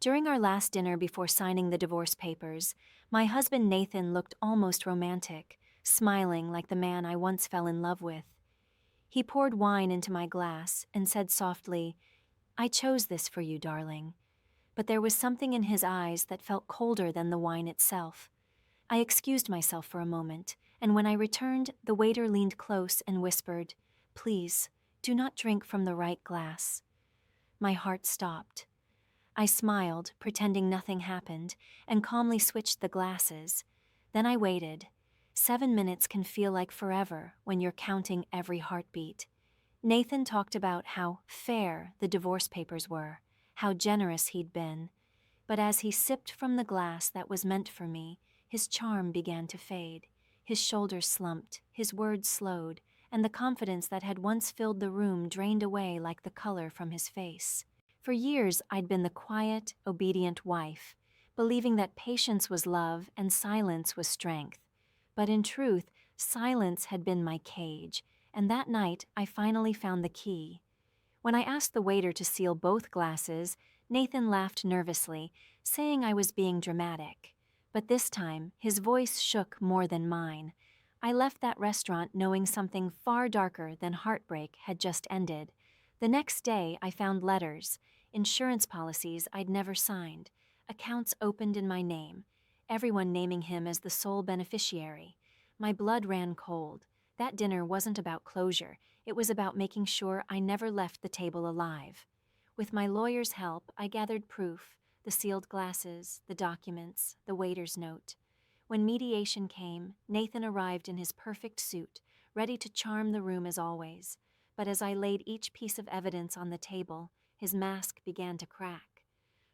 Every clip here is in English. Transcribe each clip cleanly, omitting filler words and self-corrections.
During our last dinner before signing the divorce papers, my husband Nathan looked almost romantic, smiling like the man I once fell in love with. He poured wine into my glass and said softly, "I chose this for you, darling." But there was something in his eyes that felt colder than the wine itself. I excused myself for a moment, and when I returned, the waiter leaned close and whispered, "Please, do not drink from the right glass." My heart stopped. I smiled, pretending nothing happened, and calmly switched the glasses. Then I waited. 7 minutes can feel like forever when you're counting every heartbeat. Nathan talked about how fair the divorce papers were, how generous he'd been. But as he sipped from the glass that was meant for me, his charm began to fade. His shoulders slumped, his words slowed, and the confidence that had once filled the room drained away like the color from his face. For years, I'd been the quiet, obedient wife, believing that patience was love and silence was strength. But in truth, silence had been my cage, and that night I finally found the key. When I asked the waiter to seal both glasses, Nathan laughed nervously, saying I was being dramatic. But this time, his voice shook more than mine. I left that restaurant knowing something far darker than heartbreak had just ended. The next day, I found letters, insurance policies I'd never signed, accounts opened in my name, everyone naming him as the sole beneficiary. My blood ran cold. That dinner wasn't about closure. It was about making sure I never left the table alive. With my lawyer's help, I gathered proof, the sealed glasses, the documents, the waiter's note. When mediation came, Nathan arrived in his perfect suit, ready to charm the room as always. But as I laid each piece of evidence on the table, his mask began to crack.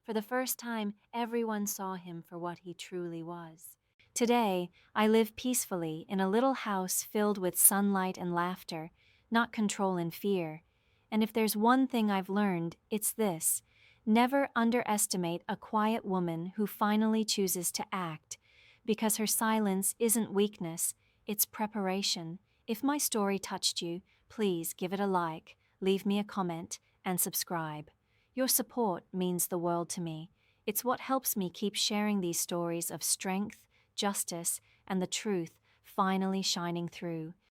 For the first time, everyone saw him for what he truly was. Today, I live peacefully in a little house filled with sunlight and laughter, not control and fear. And if there's one thing I've learned, it's this: never underestimate a quiet woman who finally chooses to act, because her silence isn't weakness, it's preparation. If my story touched you, please give it a like, leave me a comment, and subscribe. Your support means the world to me. It's what helps me keep sharing these stories of strength, justice, and the truth finally shining through.